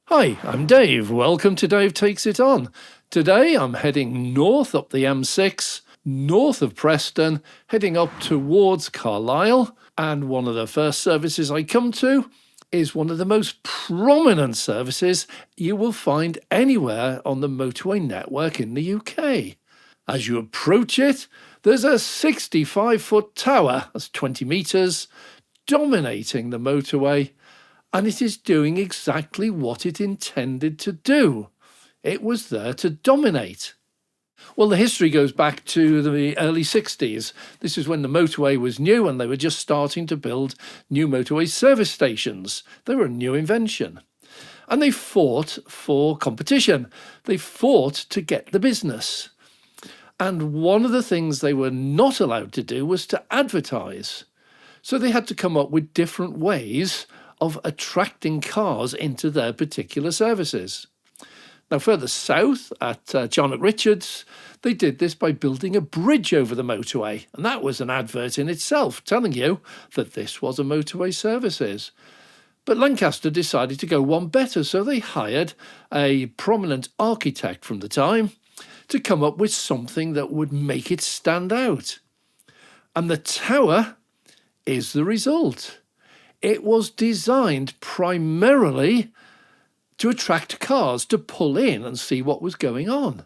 Hi, I'm Dave. Welcome to Dave Takes It On. Today I'm heading north up the M6, north of Preston, heading up towards Carlisle. And one of the first services I come to is one of the most prominent services you will find anywhere on the motorway network in the UK. As you approach it, there's a 65-foot tower, that's 20 metres, dominating the motorway. And it is doing exactly what it intended to do. It was there to dominate. Well, the history goes back to the early 60s. This is when the motorway was new and they were just starting to build new motorway service stations. They were a new invention. And they fought for competition. They fought to get the business. And one of the things they were not allowed to do was to advertise. So they had to come up with different ways of attracting cars into their particular services. Now, further south at Charnock Richards, they did this by building a bridge over the motorway, and that was an advert in itself, telling you that this was a motorway services. But Lancaster decided to go one better, so they hired a prominent architect from the time to come up with something that would make it stand out. And the tower is the result. It was designed primarily to attract cars to pull in and see what was going on.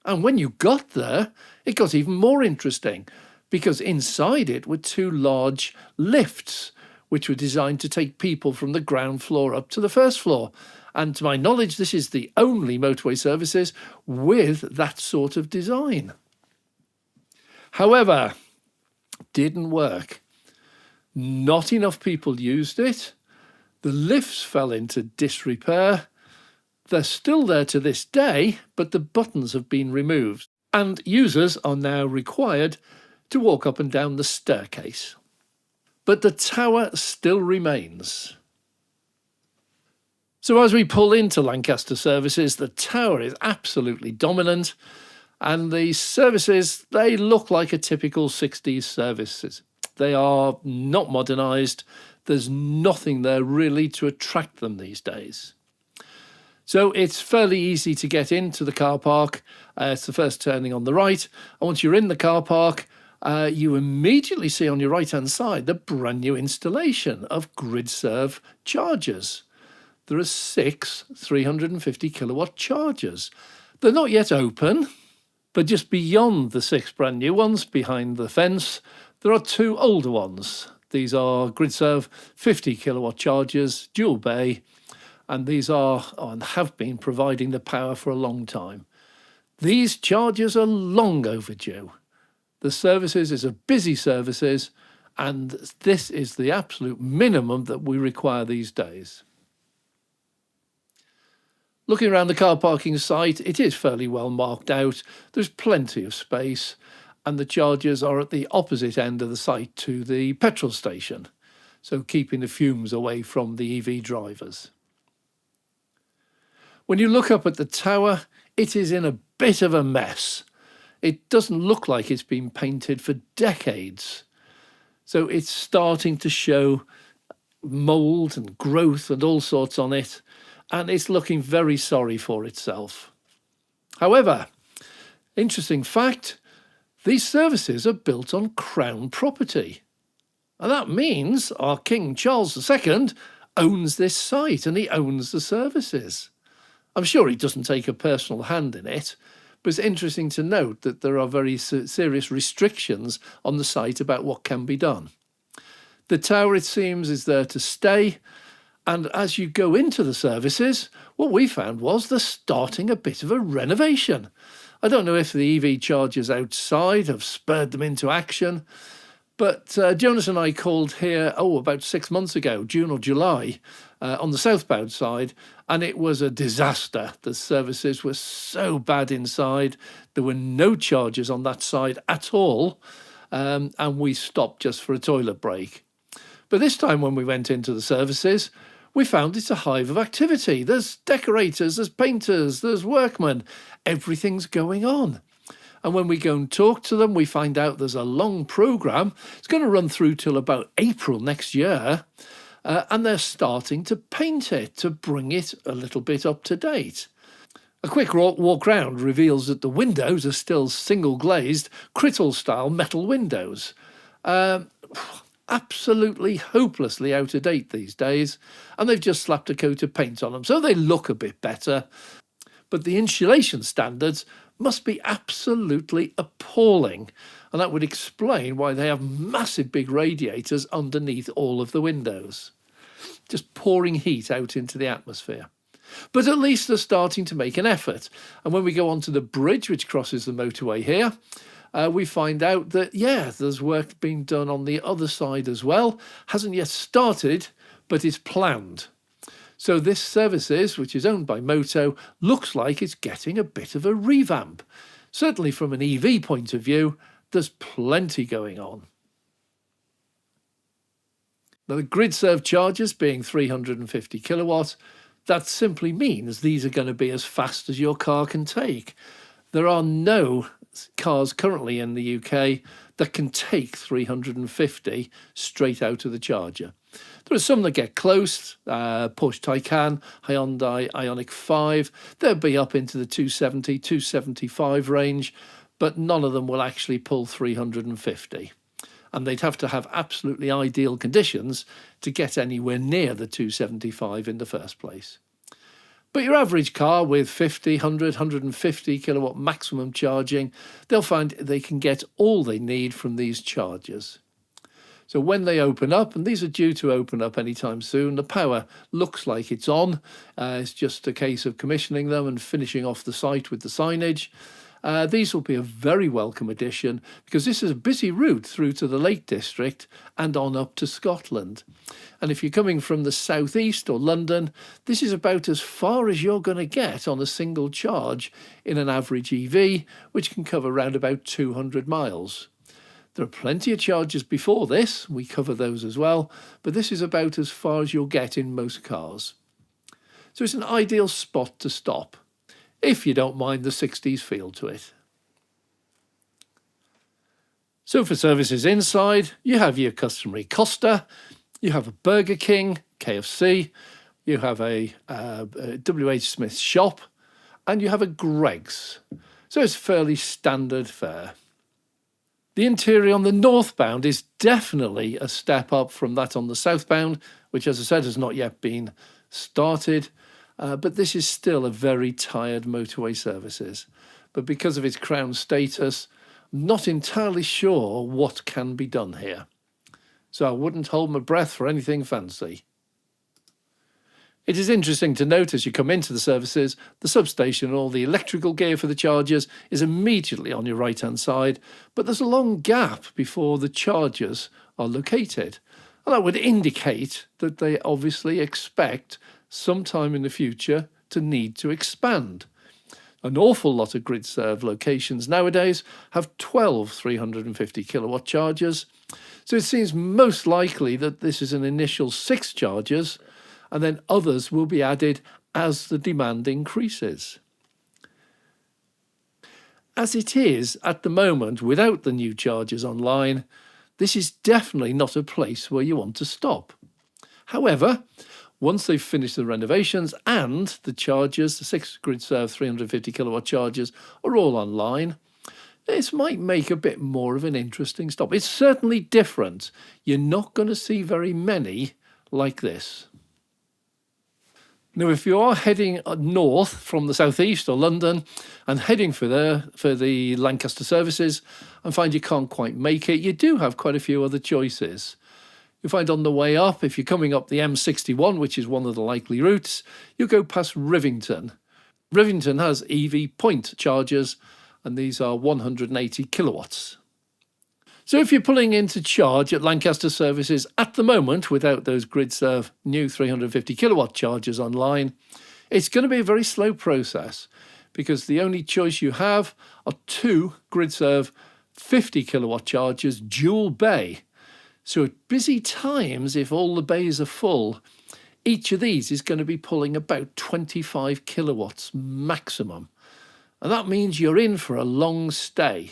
And when you got there, it got even more interesting because inside it were two large lifts, which were designed to take people from the ground floor up to the first floor. And to my knowledge, this is the only motorway services with that sort of design. However, didn't work. Not enough people used it. The lifts fell into disrepair. They're still there to this day, but the buttons have been removed, and users are now required to walk up and down the staircase. But the tower still remains. So as we pull into Lancaster services, the tower is absolutely dominant, and the services, they look like a typical 60s services. They are not modernised. There's nothing there really to attract them these days. So it's fairly easy to get into the car park. It's the first turning on the right. And once you're in the car park, you immediately see on your right-hand side the brand new installation of GridServe chargers. There are 6 350 kilowatt chargers. They're not yet open, but just beyond the 6 brand new ones behind the fence, there are 2 older ones. These are GridServe 50 kilowatt chargers, dual bay, and these are and have been providing the power for a long time. These chargers are long overdue. The services is a busy services, and this is the absolute minimum that we require these days. Looking around the car parking site, it is fairly well marked out. There's plenty of space. And the chargers are at the opposite end of the site to the petrol station, so keeping the fumes away from the EV drivers. When you look up at the tower, it is in a bit of a mess. It doesn't look like it's been painted for decades. So it's starting to show mould and growth and all sorts on it, and it's looking very sorry for itself. However, interesting fact, these services are built on Crown property. And that means our King Charles II owns this site and he owns the services. I'm sure he doesn't take a personal hand in it, but it's interesting to note that there are very serious restrictions on the site about what can be done. The tower, it seems, is there to stay. And as you go into the services, what we found was they're starting a bit of a renovation. I don't know if the EV chargers outside have spurred them into action, but Jonas and I called here, about 6 months ago, June or July, on the southbound side, and it was a disaster. The services were so bad inside. There were no chargers on that side at all, and we stopped just for a toilet break. But this time when we went into the services, we found it's a hive of activity. There's decorators, there's painters, there's workmen. Everything's going on. And when we go and talk to them, we find out there's a long programme. It's going to run through till about April next year. and they're starting to paint it to bring it a little bit up to date. A quick walk round reveals that the windows are still single glazed Crittall style metal windows. Absolutely hopelessly out of date these days, and they've just slapped a coat of paint on them, so they look a bit better. But the insulation standards must be absolutely appalling, and that would explain why they have massive big radiators underneath all of the windows, just pouring heat out into the atmosphere. But at least they're starting to make an effort, and when we go onto the bridge which crosses the motorway here, we find out that, yeah, there's work being done on the other side as well. Hasn't yet started, but is planned. So this services, which is owned by Moto, looks like it's getting a bit of a revamp. Certainly from an EV point of view, there's plenty going on. Now, the grid serve chargers being 350 kilowatt, that simply means these are going to be as fast as your car can take. There are no cars currently in the UK that can take 350 straight out of the charger. There are some that get close, Porsche Taycan, Hyundai Ioniq 5, they'll be up into the 270, 275 range, but none of them will actually pull 350. And they'd have to have absolutely ideal conditions to get anywhere near the 275 in the first place. But your average car with 50, 100, 150 kilowatt maximum charging, they'll find they can get all they need from these chargers. So when they open up, and these are due to open up anytime soon, the power looks like it's on. It's just a case of commissioning them and finishing off the site with the signage. These will be a very welcome addition because this is a busy route through to the Lake District and on up to Scotland. And if you're coming from the southeast or London, this is about as far as you're going to get on a single charge in an average EV, which can cover around about 200 miles. There are plenty of charges before this, we cover those as well, but this is about as far as you'll get in most cars. So it's an ideal spot to stop, if you don't mind the 60s feel to it. So for services inside, you have your customary Costa, you have a Burger King, KFC, you have a WH Smith shop, and you have a Greggs. So it's fairly standard fare. The interior on the northbound is definitely a step up from that on the southbound, which, as I said, has not yet been started. But this is still a very tired motorway services. But because of its crown status, I'm not entirely sure what can be done here. So I wouldn't hold my breath for anything fancy. It is interesting to note as you come into the services, the substation and all the electrical gear for the chargers is immediately on your right-hand side, but there's a long gap before the chargers are located. And that would indicate that they obviously expect sometime in the future to need to expand. An awful lot of grid serve locations nowadays have 12 350 kilowatt chargers, so it seems most likely that this is an initial 6 chargers, and then others will be added as the demand increases. As it is at the moment, without the new chargers online, this is definitely not a place where you want to stop. However, once they've finished the renovations and the chargers, the 6 grid serve 350 kilowatt chargers, are all online, this might make a bit more of an interesting stop. It's certainly different. You're not going to see very many like this. Now, if you are heading north from the southeast or London and heading for the Lancaster services and find you can't quite make it, you do have quite a few other choices. You find on the way up, if you're coming up the M61, which is one of the likely routes, you go past Rivington. Rivington has EV point chargers, and these are 180 kilowatts. So if you're pulling in to charge at Lancaster services at the moment without those grid serve new 350 kilowatt chargers online, it's going to be a very slow process because the only choice you have are 2 grid serve 50 kilowatt chargers dual bay. So at busy times, if all the bays are full, each of these is going to be pulling about 25 kilowatts maximum. And that means you're in for a long stay.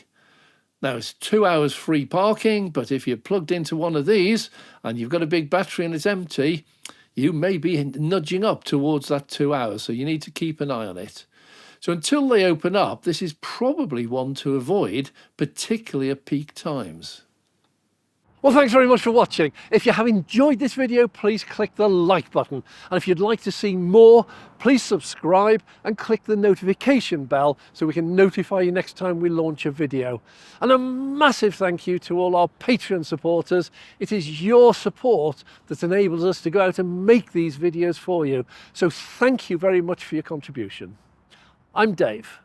Now it's 2 hours free parking, but if you're plugged into one of these and you've got a big battery and it's empty, you may be nudging up towards that 2 hours, so you need to keep an eye on it. So until they open up, this is probably one to avoid, particularly at peak times. Well, thanks very much for watching. If you have enjoyed this video, please click the like button. And if you'd like to see more, please subscribe and click the notification bell so we can notify you next time we launch a video. And a massive thank you to all our Patreon supporters. It is your support that enables us to go out and make these videos for you. So thank you very much for your contribution. I'm Dave.